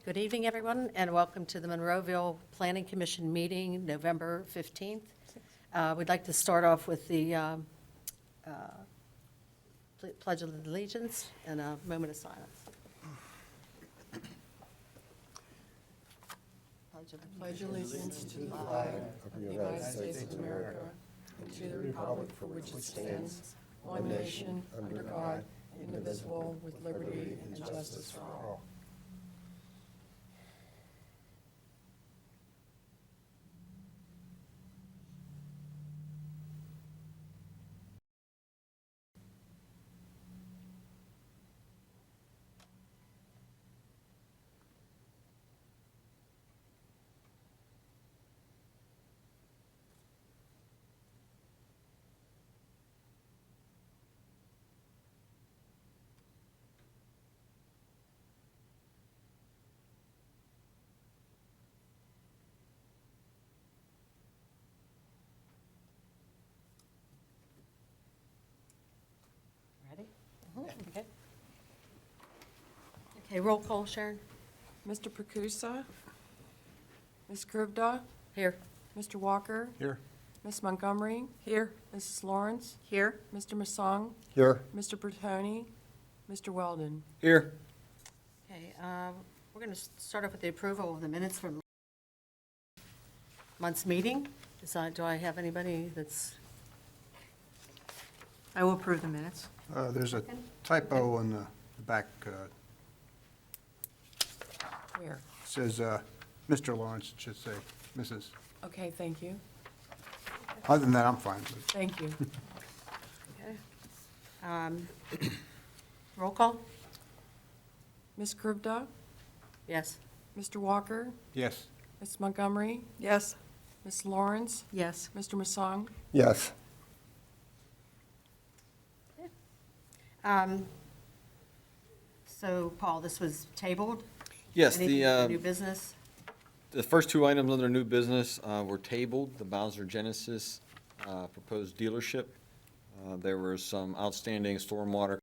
Good evening, everyone, and welcome to the Monroeville Planning Commission meeting, November 15th. We'd like to start off with the Pledge of Allegiance and a moment of silence. Pledge allegiance to the flag of the United States of America and to the republic for which it stands, one nation, under God, indivisible, with liberty and justice for all. Ready? Okay. Okay, roll call, Sharon. Mr. Prakusa? Ms. Krivda? Here. Mr. Walker? Here. Ms. Montgomery? Here. Mrs. Lawrence? Here. Mr. Masong? Here. Mr. Bertoni? Mr. Weldon? Here. Okay, we're going to start off with the approval of the minutes from month's meeting. Do I have anybody that's? I will approve the minutes. There's a typo on the back. Where? Says Mr. Lawrence, it should say Mrs. Okay, thank you. Other than that, I'm fine with it. Thank you. Okay. Roll call? Ms. Krivda? Yes. Mr. Walker? Yes. Ms. Montgomery? Yes. Ms. Lawrence? Yes. Mr. Masong? Yes. So, Paul, this was tabled? Yes, Anything for new business? the first two items under new business were tabled, the Bowser Genesis proposed dealership. There were some outstanding stormwater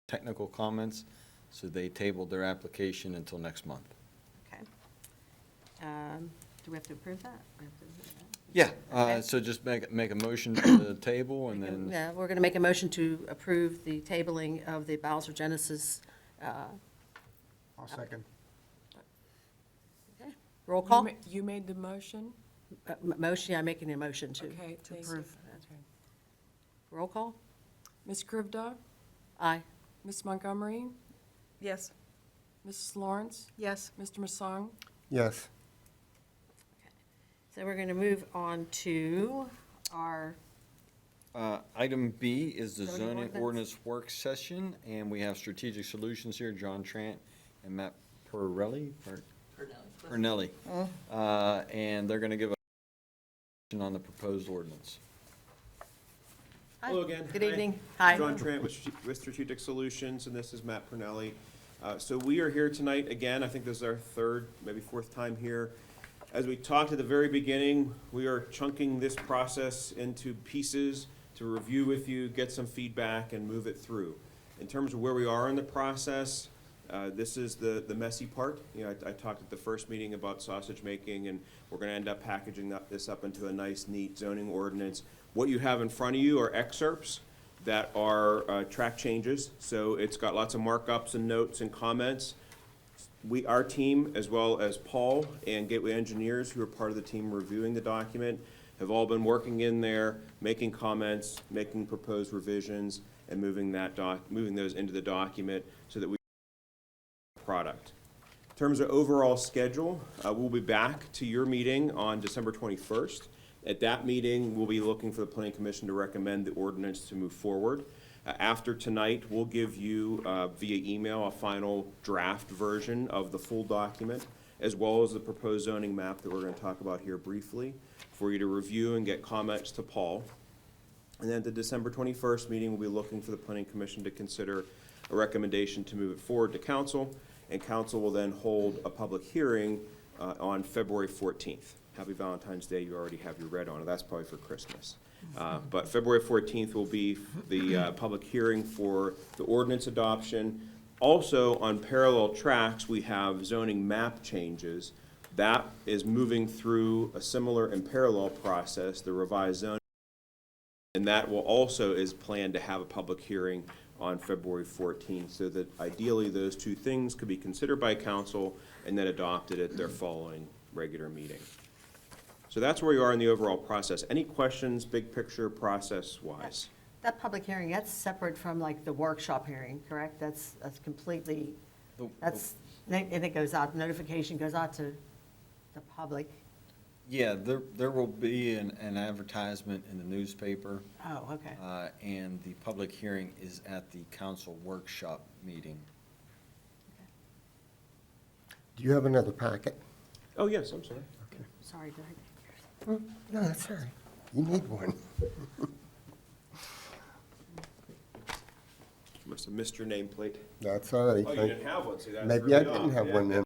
technical comments, so they tabled their application until next month. Okay. Do we have to approve that? We have to approve that? Yeah, Okay. so just make a motion to the table and then, Yeah, we're going to make a motion to approve the tabling of the Bowser Genesis. I'll second. Okay. Roll call? You made the motion? Motion, I'm making a motion to Okay, thank you. approve. Roll call? Ms. Krivda? Aye. Ms. Montgomery? Yes. Mrs. Lawrence? Yes. Mr. Masong? Yes. So we're going to move on to our, item B is the Zoning zoning ordinance. ordinance work session, and we have Strategic Solutions here, John Trant and Matt Pernelli, and they're gonna give a on the proposed ordinance. Hi. Hello again. Good Hi. evening. Hi. John Trant with Strategic Solutions, and this is Matt Pernelli. So we are here tonight again. I think this is our third, maybe fourth time here. As we talked at the very beginning, we are chunking this process into pieces to review with you, get some feedback, and move it through. In terms of where we are in the process, this is the messy part. You know, I talked at the first meeting about sausage making, and we're going to end up packaging this up into a nice, neat zoning ordinance. What you have in front of you are excerpts that are track changes. So it's got lots of markups and notes and comments. Our team, as well as Paul and Gateway Engineers, who are part of the team reviewing the document, have all been working in there, making comments, making proposed revisions, and moving those into the document so that we product. In terms of overall schedule, we'll be back to your meeting on December 21st. At that meeting, we'll be looking for the Planning Commission to recommend the ordinance to move forward. After tonight, we'll give you via email a final draft version of the full document, as well as the proposed zoning map that we're going to talk about here briefly, for you to review and get comments to Paul. And then at the December 21st meeting, we'll be looking for the Planning Commission to consider a recommendation to move it forward to Council, and Council will then hold a public hearing on February 14th. Happy Valentine's Day, you already have your red on, that's probably for Christmas. But February 14th will be the public hearing for the ordinance adoption. Also, on parallel tracks, we have zoning map changes. That is moving through a similar and parallel process, the revised zoning. And that will also is planned to have a public hearing on February 14th, so that ideally those two things could be considered by council and then adopted at their following regular meeting. So that's where you are in the overall process. Any questions, big picture, process-wise? That public hearing, that's separate from like the workshop hearing, correct? That's completely, and it goes out, notification goes out to the public. Yeah, there will be an advertisement in the newspaper, Oh, okay. and the public hearing is at the council workshop meeting. Do you have another packet? Oh, yes, I'm sorry. Sorry, go ahead. No, that's all right. You need one. Must have missed your nameplate. That's all right. Oh, you didn't have one, see, that's Maybe I really didn't odd, have yeah. one then.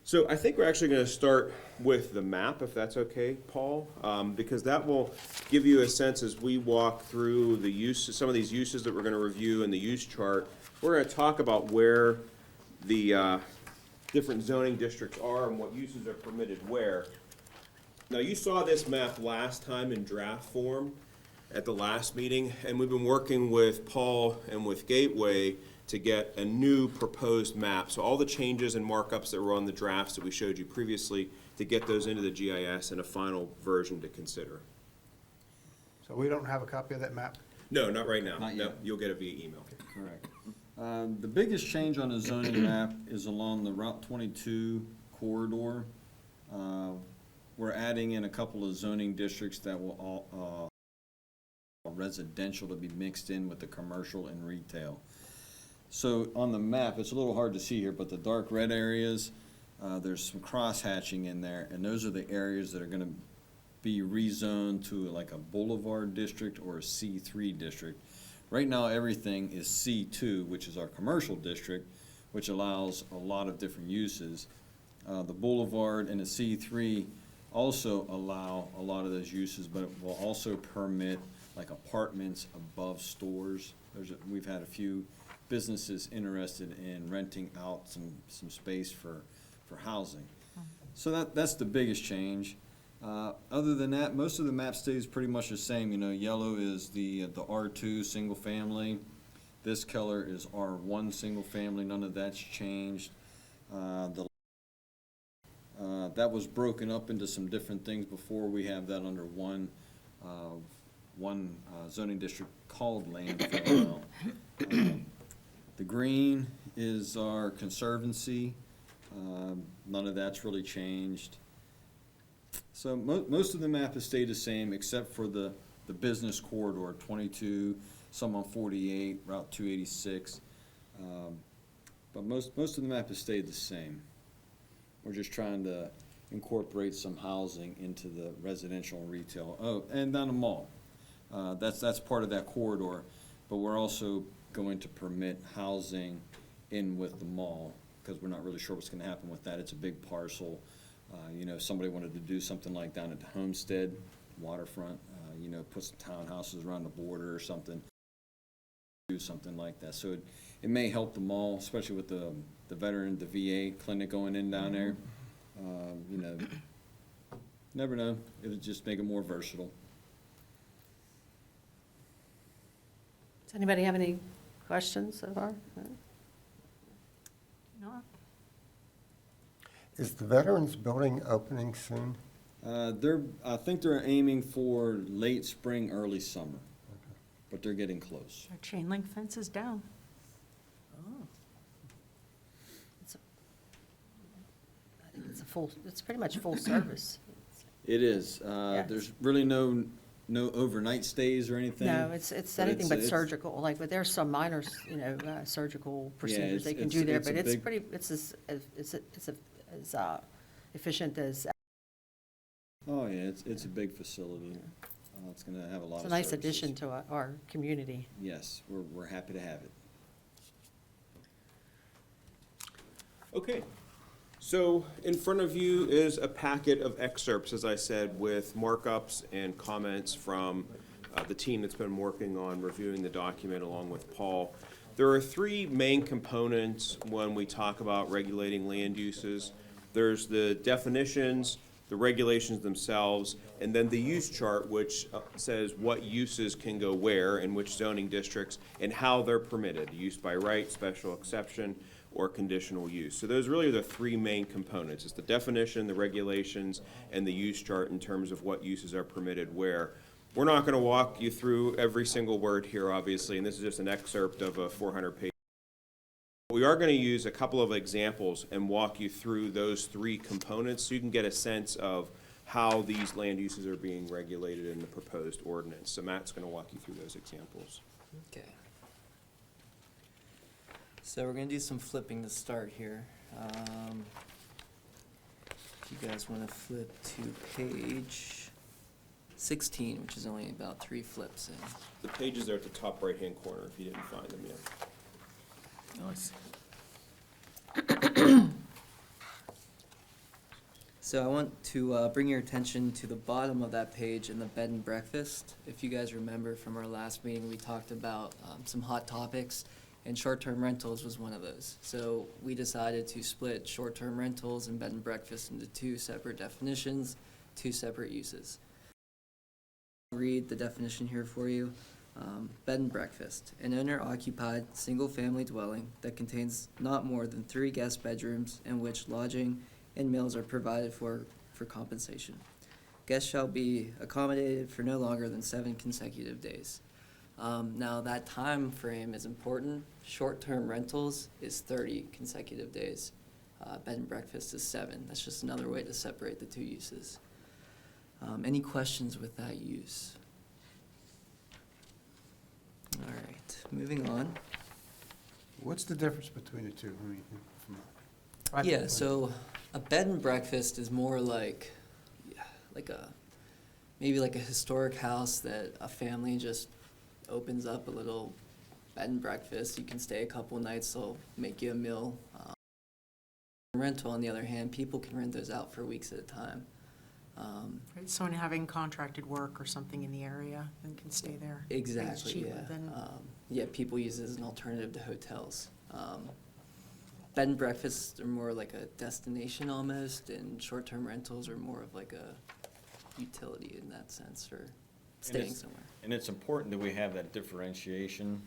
So I think we're actually going to start with the map, if that's okay, Paul, because that will give you a sense as we walk through the use, some of these uses that we're going to review in the use chart. We're going to talk about where the different zoning districts are and what uses are permitted where. Now, you saw this map last time in draft form at the last meeting, and we've been working with Paul and with Gateway to get a new proposed map. So all the changes and markups that were on the drafts that we showed you previously, to get those into the GIS and a final version to consider. So we don't have a copy of that map? No, not right now. Not No, yet. you'll get it via email. Correct. The biggest change on the zoning map is along the Route 22 corridor. We're adding in a couple of zoning districts that will all, residential to be mixed in with the commercial and retail. So on the map, it's a little hard to see here, but the dark red areas, there's some cross-hatching in there, and those are the areas that are gonna be rezoned to like a boulevard district or a C3 district. Right now, everything is C2, which is our commercial district, which allows a lot of different uses. The boulevard and the C3 also allow a lot of those uses, but it will also permit like apartments above stores. We've had a few businesses interested in renting out some space for housing. So that's the biggest change. Other than that, most of the map stays pretty much the same. You know, yellow is the R2 single family. This color is R1 single family. None of that's changed. That was broken up into some different things before. We have that under one zoning district called landfill now. The green is our conservancy. None of that's really changed. So most of the map has stayed the same except for the business corridor, 22, some on 48, Route 286. But most of the map has stayed the same. We're just trying to incorporate some housing into the residential and retail. Oh, and down the mall. That's part of that corridor, but we're also going to permit housing in with the mall, because we're not really sure what's gonna happen with that. It's a big parcel. You know, if somebody wanted to do something like down at the Homestead waterfront, you know, put some townhouses around the border or something, do something like that. So it may help the mall, especially with the veteran, the VA clinic going in down there. You know, never know. It'll just make it more versatile. Does anybody have any questions so far? No? Is the Veterans Building opening soon? I think they're aiming for late spring, early summer, but they're getting close. Our chain link fence is down. I think it's pretty much full service. It is. There's really no overnight stays or anything. No, it's But anything but it's- surgical, like, but there's some minor, you know, surgical procedures they can it's- do there, it's a but it's big- pretty, it's as efficient as, Oh, yeah, it's a big facility. It's gonna have a lot it's of a nice services. addition to our community. Yes, we're happy to have it. Okay, so in front of you is a packet of excerpts, as I said, with markups and comments from the team that's been working on reviewing the document along with Paul. There are three main components when we talk about regulating land uses. There's the definitions, the regulations themselves, and then the use chart, which says what uses can go where in which zoning districts and how they're permitted, use by right, special exception, or conditional use. So those really are the three main components. It's the definition, the regulations, and the use chart in terms of what uses are permitted where. We're not going to walk you through every single word here, obviously, and this is just an excerpt of a 400-page. We are going to use a couple of examples and walk you through those three components so you can get a sense of how these land uses are being regulated in the proposed ordinance. So Matt's going to walk you through those examples. Okay. So we're gonna do some flipping to start here. If you guys wanna flip to page 16, which is only about 3 flips in. The pages are at the top right-hand corner if you didn't find them yet. Oh, I see. So I want to bring your attention to the bottom of that page in the bed and breakfast. If you guys remember from our last meeting, we talked about some hot topics, and short-term rentals was one of those. So we decided to split short-term rentals and bed and breakfast into 2 separate definitions, 2 separate uses. I'll read the definition here for you. Bed and breakfast, an owner-occupied, single-family dwelling that contains not more than 3 guest bedrooms in which lodging and meals are provided for compensation. Guests shall be accommodated for no longer than 7 consecutive days. Now that time frame is important. Short-term rentals is 30 consecutive days. Bed and breakfast is 7. That's just another way to separate the 2 uses. Any questions with that use? All right, moving on. What's the difference between the two? I mean, from Yeah, so a bed and breakfast is more like maybe like a historic house that a family just opens up a little bed and breakfast. You can stay a couple nights, they'll make you a meal. Rental, on the other hand, people can rent those out for weeks at a time. Right, someone having contracted work or something in the area and can stay there. Exactly, cheaper yeah. than- Yeah, people use it as an alternative to hotels. Bed and breakfasts are more like a destination almost, and short-term rentals are more of like a utility in that sense for staying somewhere. And it's important that we have that differentiation,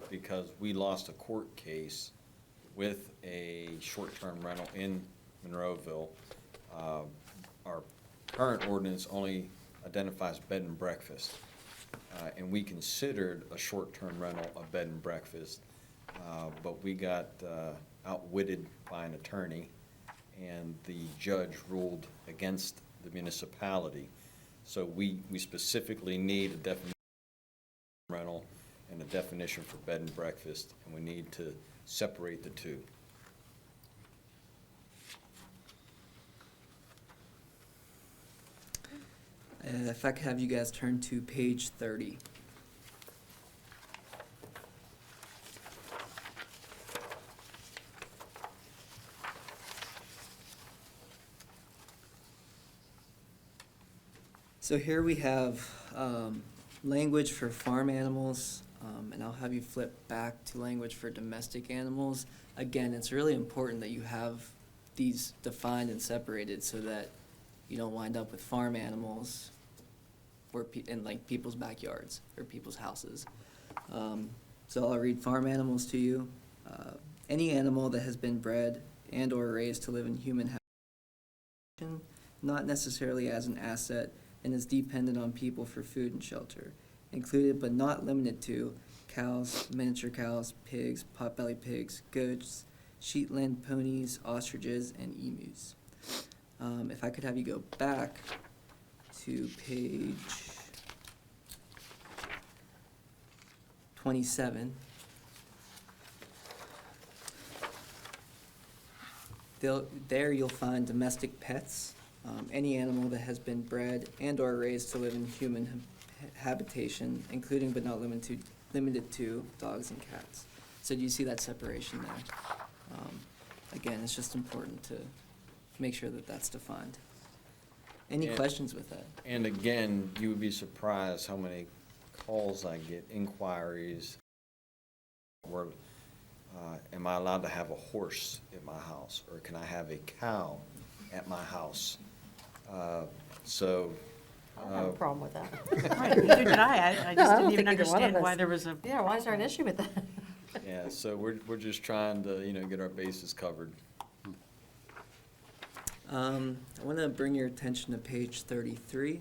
because we lost a court case with a short-term rental in Monroeville. Our current ordinance only identifies bed and breakfast, and we considered a short-term rental a bed and breakfast, but we got outwitted by an attorney, and the judge ruled against the municipality. So we specifically need a definition of rental and a definition for bed and breakfast, and we need to separate the 2. If I could have you guys turn to page 30. So here we have language for farm animals, and I'll have you flip back to language for domestic animals. Again, it's really important that you have these defined and separated so that you don't wind up with farm animals in like people's backyards or people's houses. So I'll read farm animals to you. Any animal that has been bred and or raised to live in human habitation, not necessarily as an asset, and is dependent on people for food and shelter, included but not limited to cows, miniature cows, pigs, potbelly pigs, goats, Shetland ponies, ostriches, and emus. If I could have you go back to page 27. There you'll find domestic pets, any animal that has been bred and or raised to live in human habitation, including but not limited to dogs and cats. So do you see that separation there? Again, it's just important to make sure that that's defined. Any Yeah. questions with that? And again, you would be surprised how many calls I get, inquiries, where, am I allowed to have a horse at my house, or can I have a cow at my house? So, I don't have a problem with that. Right, neither did I. I just I don't didn't even think either one of understand why us- there was a, Yeah, why is there an issue with that? yeah, so we're just trying to, get our bases covered. I want to bring your attention to page 33.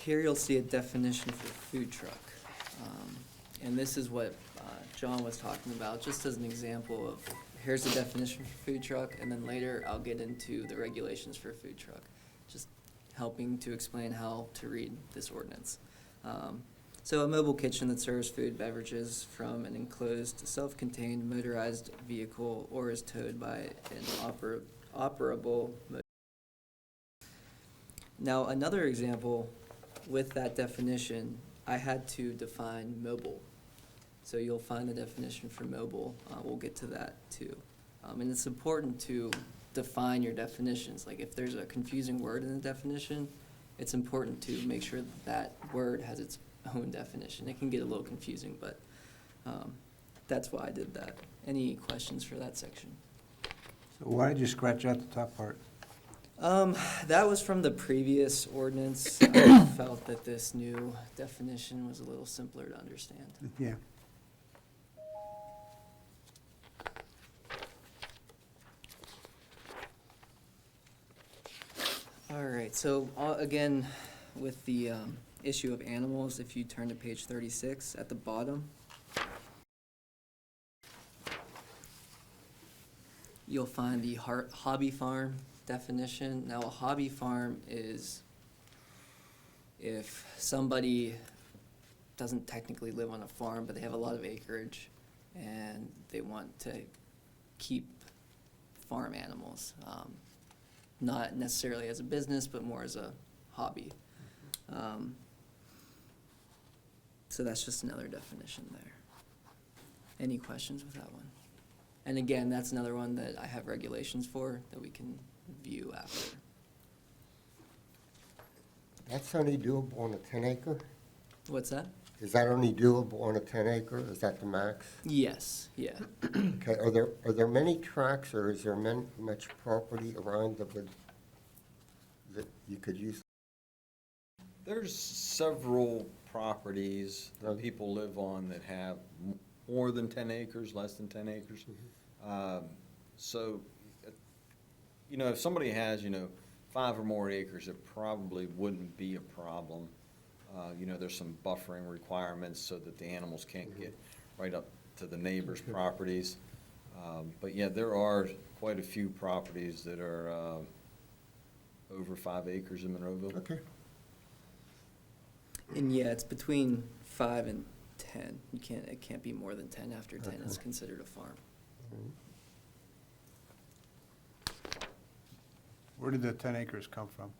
Here you'll see a definition for food truck. And this is what John was talking about, just as an example of, here's the definition for food truck, and then later I'll get into the regulations for food truck, just helping to explain how to read this ordinance. So a mobile kitchen that serves food, beverages from an enclosed, self-contained motorized vehicle or is towed by an operable motor. Now, another example with that definition, I had to define mobile. So you'll find the definition for mobile. We'll get to that too. And it's important to define your definitions. Like if there's a confusing word in the definition, it's important to make sure that that word has its own definition. It can get a little confusing, but that's why I did that. Any questions for that section? So why did you scratch out the top part? That was from the previous ordinance. I felt that this new definition was a little simpler to understand. Yeah. All right, so again, with the issue of animals, if you turn to page 36 at the bottom, you'll find the hobby farm definition. Now, a hobby farm is if somebody doesn't technically live on a farm, but they have a lot of acreage and they want to keep farm animals. Not necessarily as a business, but more as a hobby. So that's just another definition there. Any questions with that one? And again, that's another one that I have regulations for that we can view after. That's only doable on a 10-acre? What's that? Is that only doable on a 10-acre? Is that the max? Yes, yeah. Okay, are there many tracks, or is there much property around that you could use? There's several properties that people live on that have more than 10 acres, less than 10 acres. So, if somebody has, 5 or more acres, it probably wouldn't be a problem. There's some buffering requirements so that the animals can't get right up to the neighbors' properties. But yeah, there are quite a few properties that are over 5 acres in Monroeville. Okay. And yeah, it's between 5 and 10. It can't be more than 10. After 10, it's considered a farm. Where did the 10 acres come from?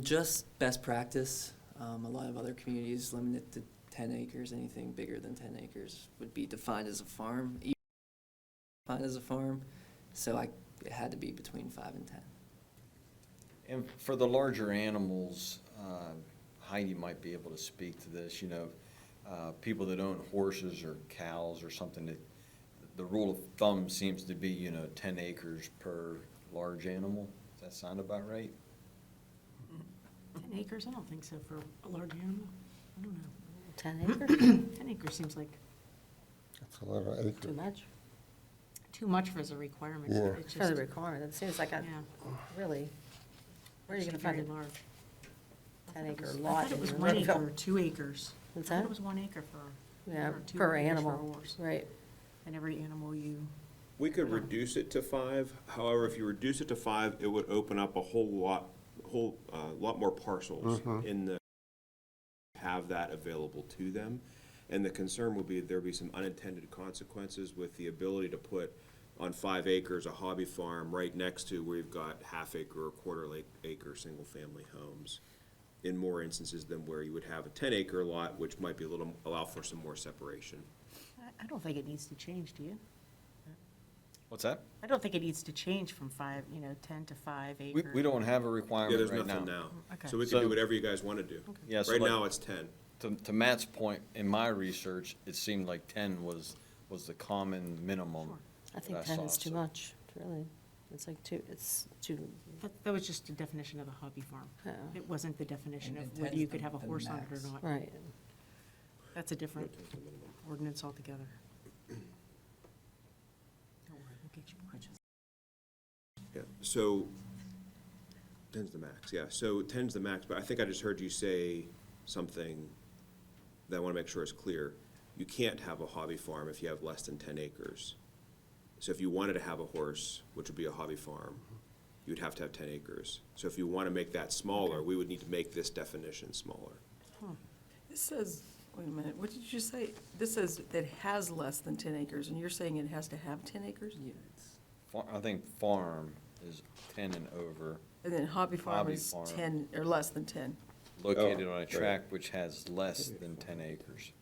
Just best practice. A lot of other communities limit it to 10 acres. Anything bigger than 10 acres would be defined as a farm. Defined as a farm, so it had to be between 5 and 10. And for the larger animals, Heidi might be able to speak to this, people that own horses or cows or something, that the rule of thumb seems to be, 10 acres per large animal. Does that sound about right? 10 acres? I don't think so for a large animal. I don't know. 10 acres? 10 acres seems like That's a lot of Too acres. much too much for as a requirement. Yeah. It's for the just, requirement. It seems like yeah. really, where are you It's gonna very find large. a 10-acre I lot? thought it was in 1 acre Monroeville? or 2 acres. What's I thought that? it was 1 acre for, Yeah, or 2 per acres for a animal, horse. right. And every animal you, We could Yeah. reduce it to 5. However, if you reduce it to 5, it would open up a whole lot more parcels in the, have that available to them. And the concern would be there'd be some unintended consequences with the ability to put on 5 acres a hobby farm right next to where you've got half-acre or quarter-acre single-family homes, in more instances than where you would have a 10-acre lot, which might be allow for some more separation. I don't think it needs to change, do you? What's that? I don't think it needs to change from 10 to 5 acre. We don't have a Yeah, requirement there's right nothing now. now. Okay. So we can do So- whatever you guys want to do. Yeah, so Right like- now, it's 10. To Matt's point, in my research, it seemed like 10 was the common minimum. I think that 10 saw, is too so- much, really. It's like it's too, That was just a definition of a hobby farm. yeah, It wasn't the definition And of whether 10's you could have a the horse on it max. or not. right. That's a different ordinance altogether. Don't worry, we'll get you one. Yeah, so 10's the max, yeah. So 10's the max, but I think I just heard you say something that I want to make sure is clear. You can't have a hobby farm if you have less than 10 acres. So if you wanted to have a horse, which would be a hobby farm, you'd have to have 10 acres. So if you want to make that smaller, we would need to make this definition smaller. This says, wait a minute, what did you say? This says that has less than 10 acres, and you're saying it has to have 10 acres? Yeah, it's- I think farm is 10 and over, And then hobby farm Hobby is farm. 10, or less than 10. located Oh, on a right. tract which has less than 10 acres.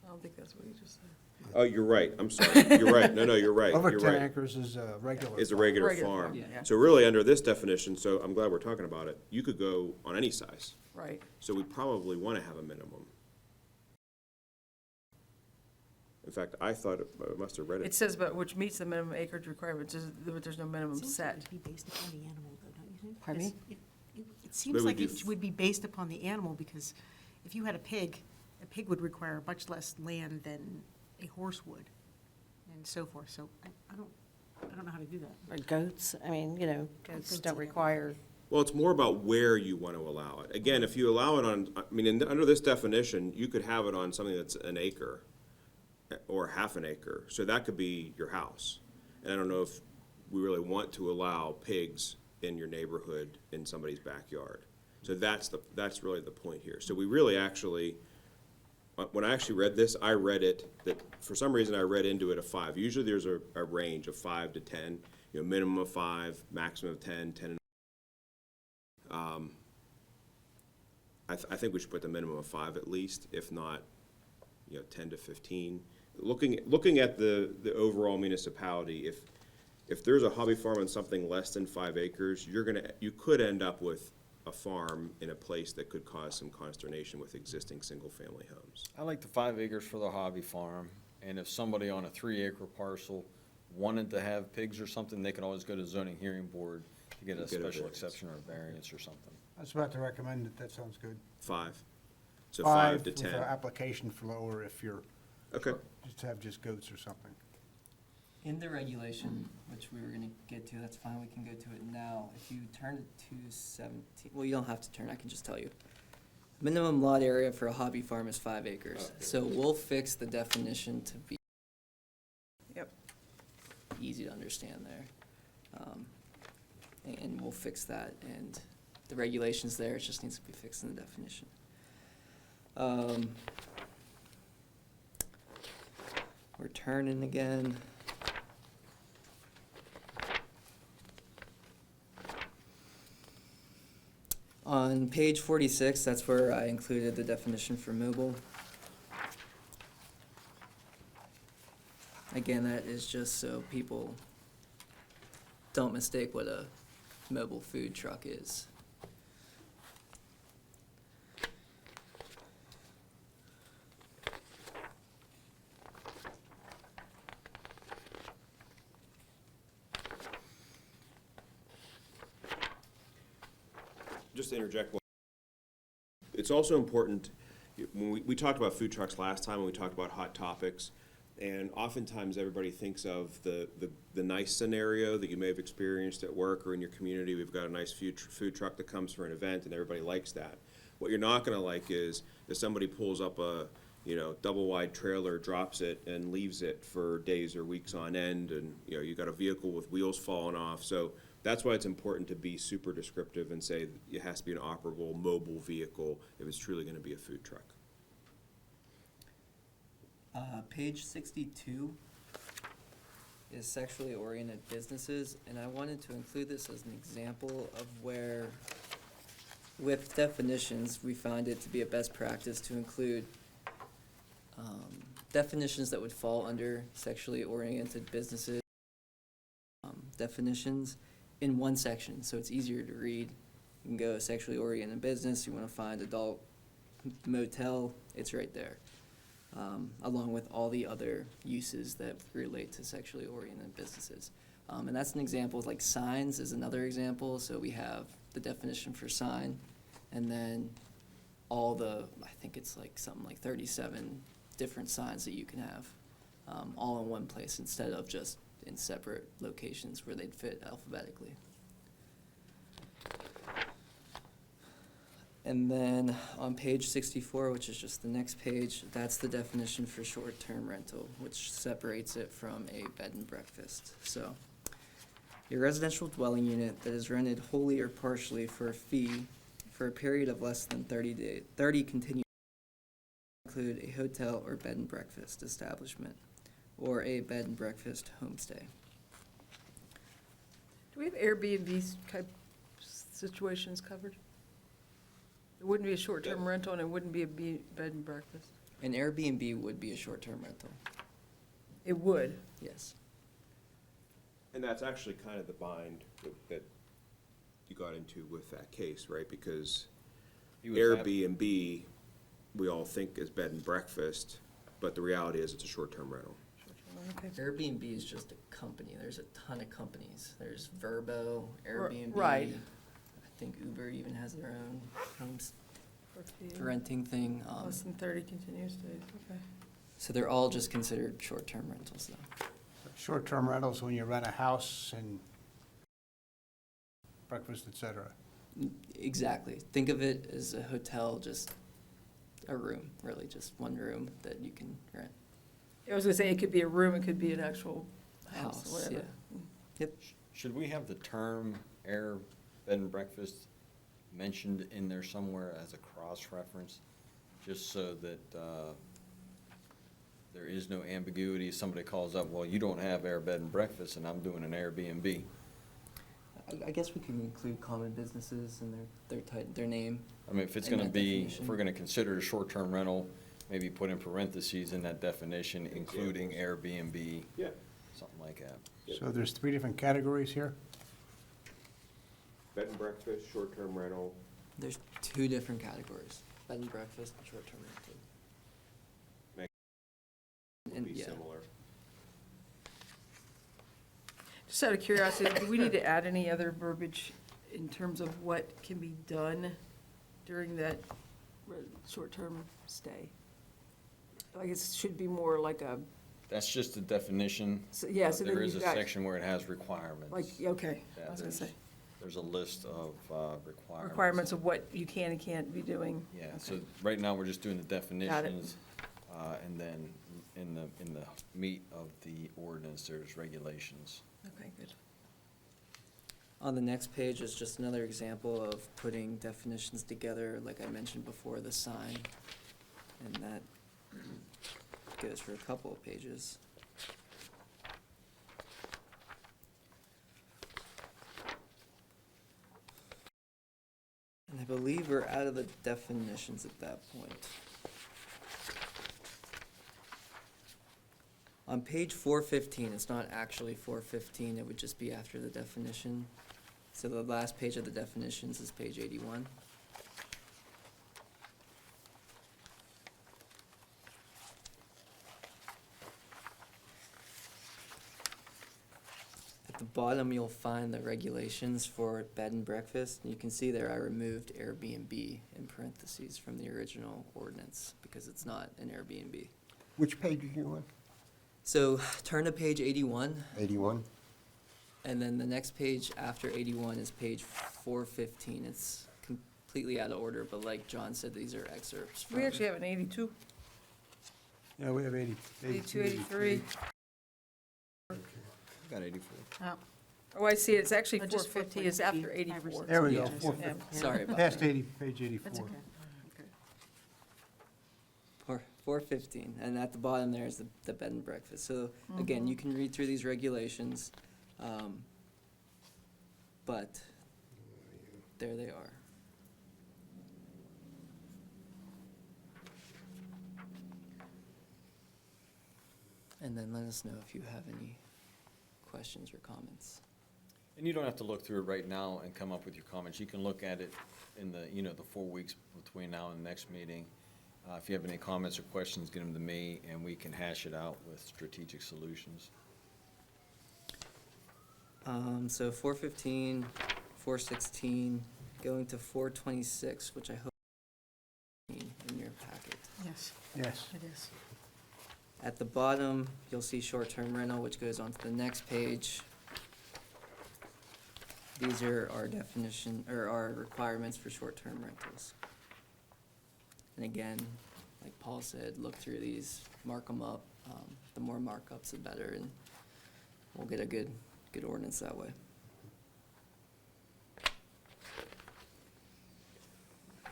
I don't think that's what you just said. Oh, you're right, I'm sorry. You're right, no, you're right, Over you're 10 right. acres is a regular. Is a farm. regular Regular farm. farm, yeah. So really, under this definition, so I'm glad we're talking about it, you could go on any size. Right. So we probably want to have a minimum. In fact, I thought, I must have read It it. says, but which meets the minimum acreage requirement, but there's no minimum Seems like set. it would be based upon the animal, though, don't you think? Pardon me? Because it seems Maybe like do it would be based upon the animal, because if you had a pig would require much less land than a horse would, and so forth, so I don't know how to do that. Or goats, I mean, goats goats, don't yeah. require, Well, it's more about where you want to allow it. Again, if you allow it on, under this definition, you could have it on something that's an acre or half an acre. So that could be your house. And I don't know if we really want to allow pigs in your neighborhood in somebody's backyard. So that's really the point here. So we really actually, when I actually read this, I read it, that for some reason I read into it a 5. Usually there's a range of 5 to 10, minimum of 5, maximum of 10, 10 and I think we should put the minimum of 5 at least, if not, 10 to 15. Looking at the overall municipality, if there's a hobby farm on something less than 5 acres, you could end up with a farm in a place that could cause some consternation with existing single-family homes. I like the 5 acres for the hobby farm, and if somebody on a 3-acre parcel wanted to have pigs or something, they could always go to zoning hearing board to get a Get a special variance. exception or a variance or something. I was about to recommend it, that sounds good. 5. So 5 to With 10. an application flow, or if you're, Okay. just goats or something. In the regulation, which we were gonna get to, that's fine, we can go to it now. If you turn it to 17, well, you don't have to turn, I can just tell you. Minimum lot area for a hobby farm is 5 acres. So we'll fix the definition to be Yep. easy to understand there. And we'll fix that, and the regulation's there, it just needs to be fixed in the definition. We're turning again. On page 46, that's where I included the definition for mobile. Again, that is just so people don't mistake what a mobile food truck is. Just to interject, it's also important, when we talked about food trucks last time, when we talked about hot topics, and oftentimes everybody thinks of the nice scenario that you may have experienced at work or in your community. We've got a nice food truck that comes for an event and everybody likes that. What you're not gonna like is if somebody pulls up a, double wide trailer, drops it and leaves it for days or weeks on end, and, you got a vehicle with wheels falling off. So that's why it's important to be super descriptive and say it has to be an operable mobile vehicle if it's truly gonna be a food truck. Page 62 is sexually oriented businesses, and I wanted to include this as an example of where, with definitions, we found it to be a best practice to include definitions that would fall under sexually oriented businesses. definitions in one section, so it's easier to read. You can go sexually oriented business, you wanna find adult motel, it's right there. Along with all the other uses that relate to sexually oriented businesses. And that's an example, like signs is another example, so we have the definition for sign, and then all the, I think it's like something like 37 different signs that you can have, all in one place instead of just in separate locations where they'd fit alphabetically. And then on page 64, which is just the next page, that's the definition for short-term rental, which separates it from a bed and breakfast. So, a residential dwelling unit that is rented wholly or partially for a fee for a period of less than 30 continuous include a hotel or bed and breakfast establishment or a bed and breakfast homestay. Do we have Airbnb type situations covered? It wouldn't be a short-term rental and it wouldn't be a bed and breakfast. An Airbnb would be a short-term rental, It would. yes. And that's actually kind of the bind that you got into with that case, right? Because He was at- Airbnb, we all think is bed and breakfast, but the reality is it's a short-term rental. Okay. Airbnb is just a company. There's a ton of companies. There's Vrbo, Airbnb. right. I think Uber even has their own For fee. renting thing. Less than 30 continuous days, okay. So they're all just considered short-term rentals, though. Short-term rentals when you rent a house and breakfast, et cetera. Exactly. Think of it as a hotel, just a room, really, just one room that you can rent. I was gonna say, it could be a room, it could be an actual house, House, whatever. yeah. Yep. Should we have the term air bed and breakfast mentioned in there somewhere as a cross-reference? Just so that there is no ambiguity. Somebody calls up, well, you don't have air bed and breakfast, and I'm doing an Airbnb. I guess we can include common businesses and their name. I mean, if it's In gonna that be, if definition. we're gonna consider a short-term rental, maybe put in parentheses in that definition, including Airbnb, Yeah. something like that. So there's 3 different categories here? Bed and breakfast, short-term rental. There's 2 different categories, bed and breakfast and short-term rental. Would And, be yeah. similar. Just out of curiosity, do we need to add any other verbiage in terms of what can be done during that short-term stay? I guess it should be more like a, That's just a definition. yeah, so then There is a you've got, section where it has requirements. like, okay, Yeah, I was gonna say, There's a list of requirements. requirements of what you can and can't be doing. Yeah, Okay. so right now, we're just doing the Got it. definitions, and then in the meat of the ordinance, there's regulations. Okay, good. On the next page is just another example of putting definitions together, like I mentioned before, the sign. And that goes for a couple of pages. And I believe we're out of the definitions at that point. On page 415, it's not actually 415, it would just be after the definition. So the last page of the definitions is page 81. At the bottom, you'll find the regulations for bed and breakfast. And you can see there I removed Airbnb in parentheses from the original ordinance because it's not an Airbnb. Which page are you on? So turn to page 81, 81? and then the next page after 81 is page 415. It's completely out of order, but like John said, these are excerpts from. We actually have an 82, Yeah, we have 82, 83. Got 84. Oh, Oh, I see, it's actually I just 450, it's after 450. 84. There we go, Yeah. 450. Sorry about Past that. 80, page 84. that's okay. 415, and at the bottom there is the bed and breakfast. So again, you can read through these regulations, but there they are. And then let us know if you have any questions or comments. And you don't have to look through it right now and come up with your comments. You can look at it in the, the 4 weeks between now and the next meeting. If you have any comments or questions, get them to me, and we can hash it out with Strategic Solutions. So 415, 416, going to 426, which I hope in your packet. Yes, Yes. it is. At the bottom, you'll see short-term rental, which goes on to the next page. These are our definition, or our requirements for short-term rentals. And again, like Paul said, look through these, mark them up. The more markups, the better, and we'll get a good ordinance that way.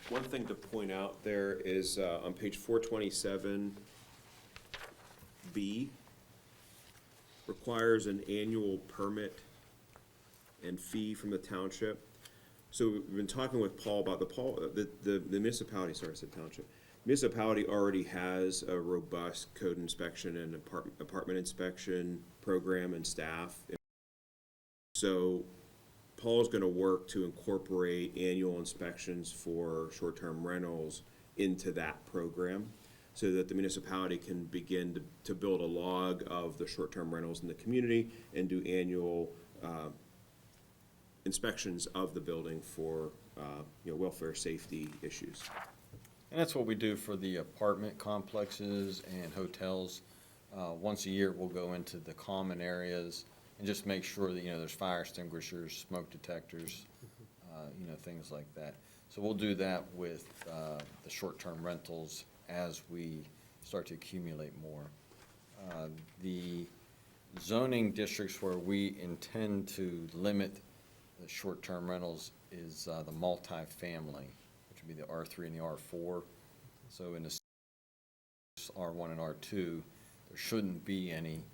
One thing to point out there is on page 427, B, requires an annual permit and fee from the township. So we've been talking with Paul about the municipality, sorry, I said township. Municipality already has a robust code inspection and apartment inspection program and staff. So Paul's gonna work to incorporate annual inspections for short-term rentals into that program so that the municipality can begin to build a log of the short-term rentals in the community and do annual inspections of the building for welfare safety issues. And that's what we do for the apartment complexes and hotels. Once a year, we'll go into the common areas and just make sure that, there's fire extinguishers, smoke detectors, things like that. So we'll do that with the short-term rentals as we start to accumulate more. The zoning districts where we intend to limit the short-term rentals is the multifamily, which would be the R3 and the R4. So in the R1 and R2, there shouldn't be any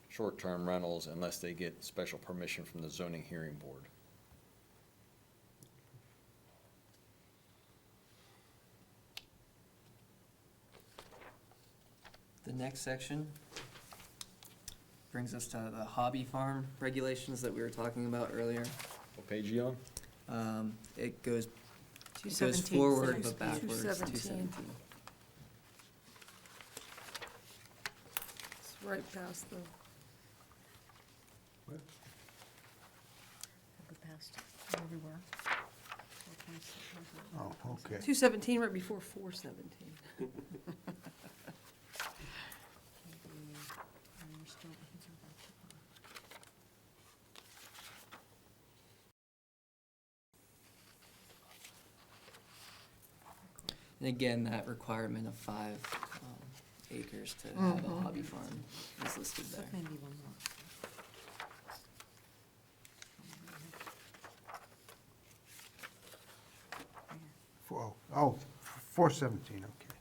short-term rentals unless they get special permission from the zoning hearing board. The next section brings us to the hobby farm regulations that we were talking about earlier. What page are you on? It goes 217, forward next but page. backwards, 217. 217. It's right past the, Go past everywhere. Oh, okay. 217, right before 417. And again, that requirement of 5 acres to have a hobby farm is listed there. Maybe one more. Oh, 417, okay.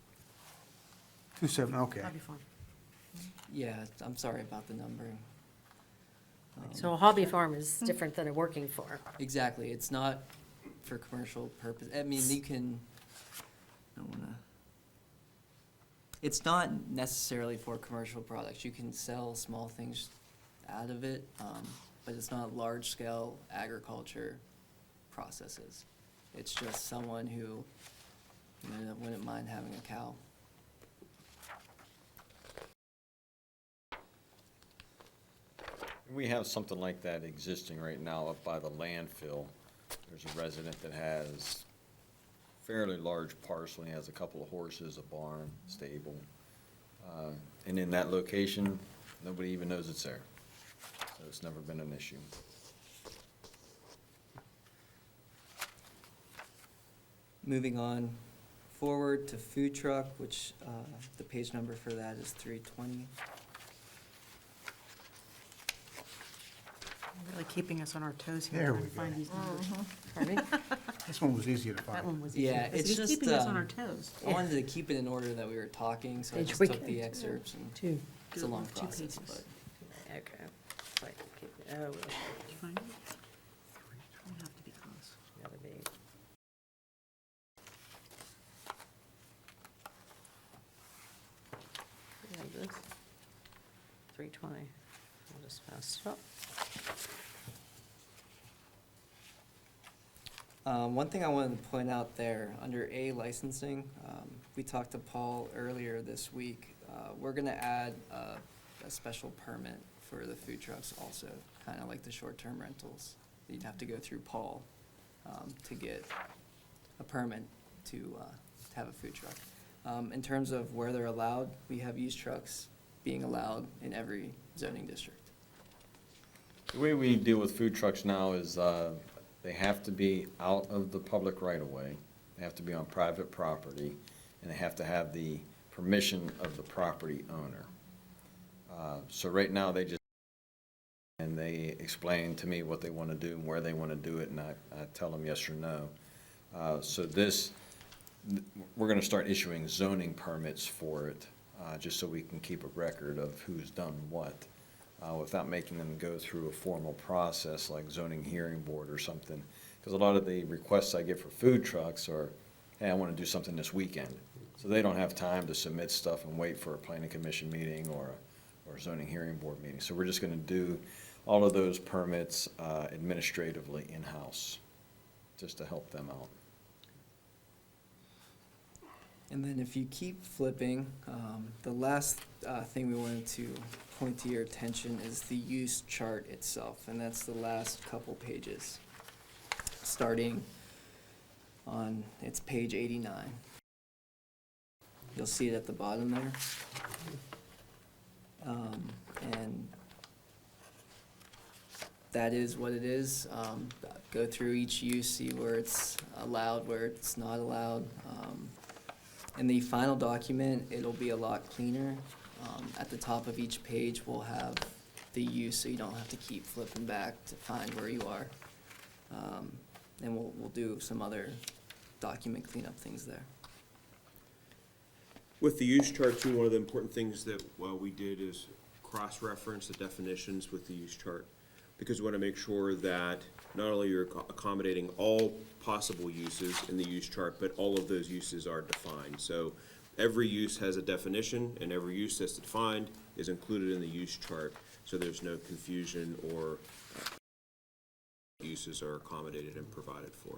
27, okay. Hobby farm. Yeah, I'm sorry about the numbering. So a hobby farm is different than a working farm. Exactly, it's not for commercial purpose. I mean, you can, I don't wanna, it's not necessarily for commercial products. You can sell small things out of it, but it's not large-scale agriculture processes. It's just someone who, wouldn't mind having a cow. We have something like that existing right now up by the landfill. There's a resident that has fairly large parcel. He has a couple of horses, a barn, stable. And in that location, nobody even knows it's there. So it's never been an issue. Moving on forward to food truck, which the page number for that is 320. Really keeping us on our toes here. There trying we to find go. these numbers. Pardon me? This one was easier to That find. one was Yeah, easy. it's He's just, keeping us on our toes. I wanted to keep it in order that we were talking, so I Page just we took the can- excerpts and Two. it's a long Two process, pages. but. Okay. Wait, keep it- oh, Did you find it? Don't have to be close. gotta be. We have this. 320. I'll just pass it up. One thing I wanted to point out there, under A, licensing, we talked to Paul earlier this week. We're gonna add a special permit for the food trucks also, kind of like the short-term rentals. You'd have to go through Paul to get a permit to have a food truck. In terms of where they're allowed, we have used trucks being allowed in every zoning district. The way we deal with food trucks now is they have to be out of the public right-of-way, they have to be on private property, and they have to have the permission of the property owner. So right now, and they explain to me what they want to do and where they want to do it, and I tell them yes or no. So we're going to start issuing zoning permits for it, just so we can keep a record of who's done what, without making them go through a formal process like zoning hearing board or something. Because a lot of the requests I get for food trucks are, hey, I want to do something this weekend. So they don't have time to submit stuff and wait for a planning commission meeting or zoning hearing board meeting. So we're just going to do all of those permits administratively in-house, just to help them out. And then if you keep flipping, the last thing we wanted to point to your attention is the use chart itself, and that's the last couple pages, starting on, it's page 89. You'll see it at the bottom there. And that is what it is. Go through each use, see where it's allowed, where it's not allowed. In the final document, it'll be a lot cleaner. At the top of each page, we'll have the use, so you don't have to keep flipping back to find where you are. And we'll do some other document cleanup things there. With the use chart too, one of the important things that we did is cross-reference the definitions with the use chart, because we want to make sure that not only you're accommodating all possible uses in the use chart, but all of those uses are defined. So every use has a definition, and every use that's defined is included in the use chart, so there's no confusion or uses are accommodated and provided for.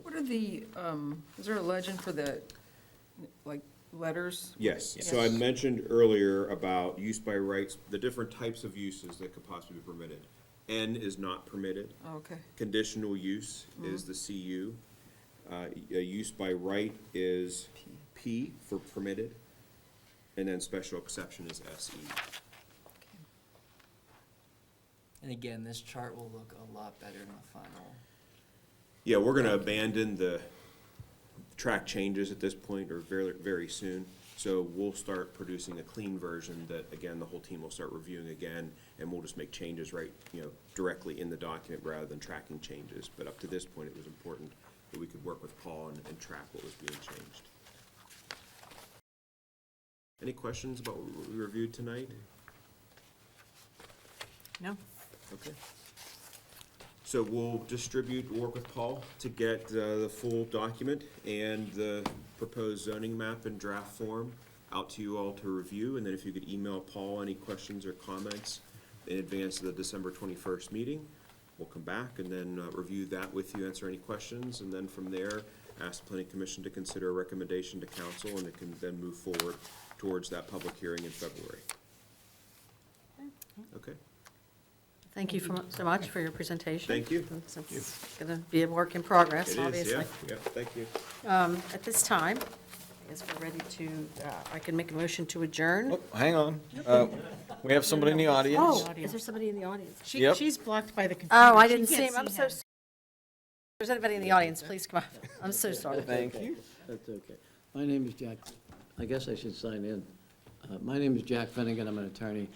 What are the, is there a legend for the, like, letters? Yes, so I mentioned earlier about use by rights, the different types of uses that could possibly be permitted. N is not permitted. Okay. Conditional use is the CU. A use by right is P for permitted. And then special exception is SE. And again, this chart will look a lot better in the final. Yeah, we're gonna abandon the track changes at this point, or very, very soon. So we'll start producing a clean version that, again, the whole team will start reviewing again, and we'll just make changes directly in the document rather than tracking changes. But up to this point, it was important that we could work with Paul and track what was being changed. Any questions about what we reviewed tonight? No? Okay. So we'll work with Paul to get the full document and the proposed zoning map in draft form out to you all to review. And then if you could email Paul any questions or comments in advance of the December 21st meeting, we'll come back and then review that with you, answer any questions, and then from there, ask the Planning Commission to consider a recommendation to council, and it can then move forward towards that public hearing in February. Okay. Thank you so much for your presentation. Thank you. It's going to be a work in progress, It is, obviously. yeah, thank you. At this time, I guess we're ready to, I can make a motion to adjourn. Oh, hang on. We have somebody in the audience. Oh, is there somebody in the audience? Yep. She's blocked by the computer. Oh, I She didn't see can't him. I'm so him. sorry. If there's anybody in the audience, please come up. I'm so sorry. Thank you. That's okay. My name is Jack, I guess I should sign in. My name is Jack Finnegan, I'm an attorney.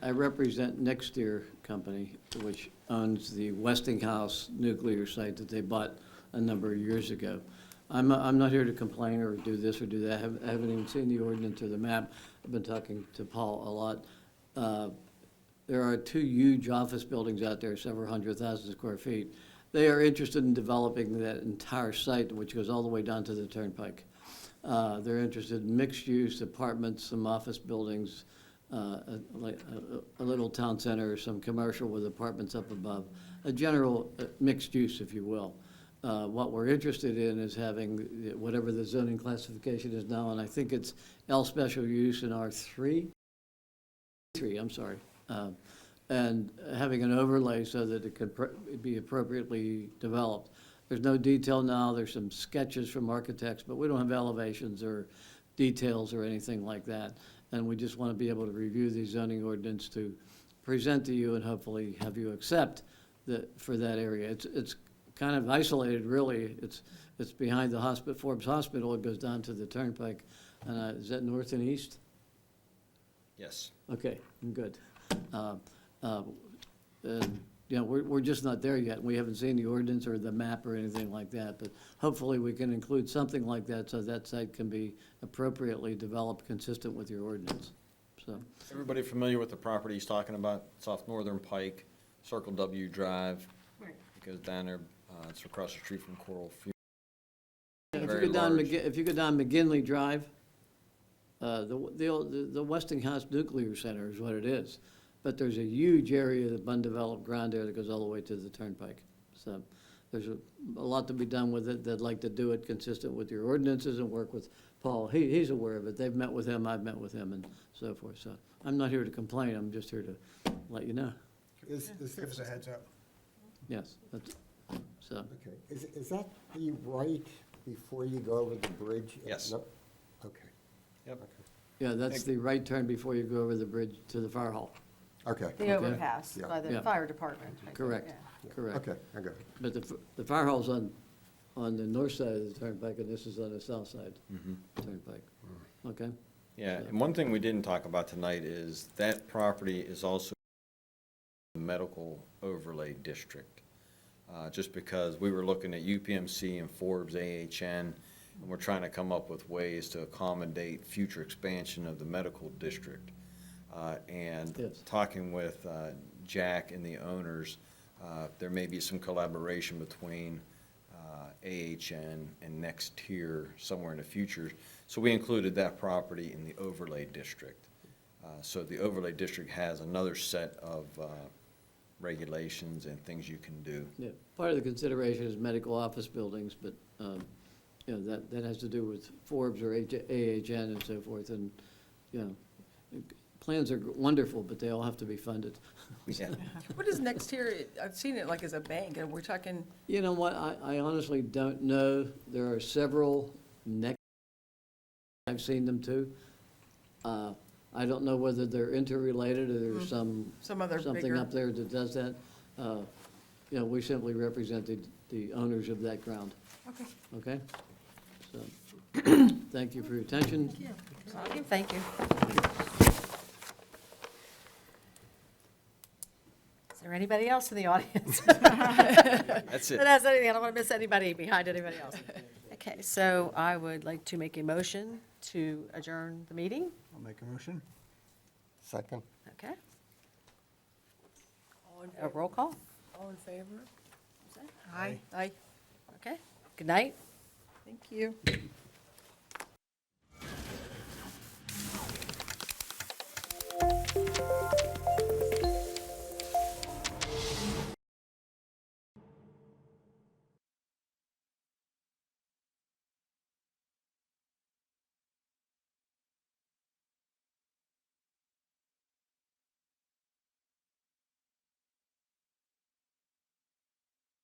I represent Nexteer Company, which owns the Westinghouse nuclear site that they bought a number of years ago. I'm not here to complain or do this or do that. I haven't even seen the ordinance or the map. I've been talking to Paul a lot. There are two huge office buildings out there, several 100,000 square feet. They are interested in developing that entire site, which goes all the way down to the turnpike. They're interested in mixed-use apartments, some office buildings, like a little town center or some commercial with apartments up above, a general mixed use, if you will. What we're interested in is having whatever the zoning classification is now, and I think it's L special use in R3, I'm sorry, and having an overlay so that it could be appropriately developed. There's no detail now, there's some sketches from architects, but we don't have elevations or details or anything like that. And we just want to be able to review the zoning ordinance to present to you and hopefully have you accept for that area. It's kind of isolated, really. It's behind the Forbes Hospital. It goes down to the Turnpike. Is that north and east? Yes. Okay, good. And, you know, we're just not there yet. We haven't seen the ordinance or the map or anything like that, but hopefully we can include something like that so that site can be appropriately developed consistent with your ordinance, so. Everybody familiar with the property he's talking about? It's off Northern Pike, Circle W Drive. Right. It goes down there, it's across the street from Coral Field. If you Very go down, large. If you go down McGinley Drive, the Westinghouse Nuclear Center is what it is. But there's a huge area of undeveloped ground there that goes all the way to the Turnpike. So there's a lot to be done with it. They'd like to do it consistent with your ordinances and work with Paul. He's aware of it. They've met with him, I've met with him, and so forth. So I'm not here to complain, I'm just here to let you know. Give us a heads up. Yes, so. Okay, is that the right before you go over the bridge? Yes. No? Okay, Yep. Yeah, that's the right turn before you go over the bridge to the fire hall. okay, The overpass Yeah. by the Yeah. fire department. I think, Correct. yeah. Correct. okay, I got it. But the fire hall's on the north side of the Turnpike, and this is on the south side Turnpike. Okay? Yeah, and one thing we didn't talk about tonight is that property is also a medical overlay district. Just because we were looking at UPMC and Forbes AHN, and we're trying to come up with ways to accommodate future expansion of the medical district. And Yes. talking with Jack and the owners, there may be some collaboration between AHN and Next Tier somewhere in the future. So we included that property in the overlay district. So the overlay district has another set of regulations and things you can do. Yeah, part of the consideration is medical office buildings, but, you know, that has to do with Forbes or AHN and so forth, and, you know, plans are wonderful, but they all have to be funded. Yeah. What is next here? I've seen it like as a bank, and we're talking, You know what, I honestly don't know. There are several I've seen them too. I don't know whether they're interrelated or there's some other something bigger. up there that does that. You know, we simply represent the owners of that ground, Okay. okay? So, thank you for your attention. Thank you. Is there anybody else in the audience That's it. that has anything? I don't want to miss anybody behind anybody else. Okay, so I would like to make a motion to adjourn the meeting. I'll make a motion. Second? Okay, All in a favor? roll call. All in favor? Aye. Aye. Okay, good night. Thank you.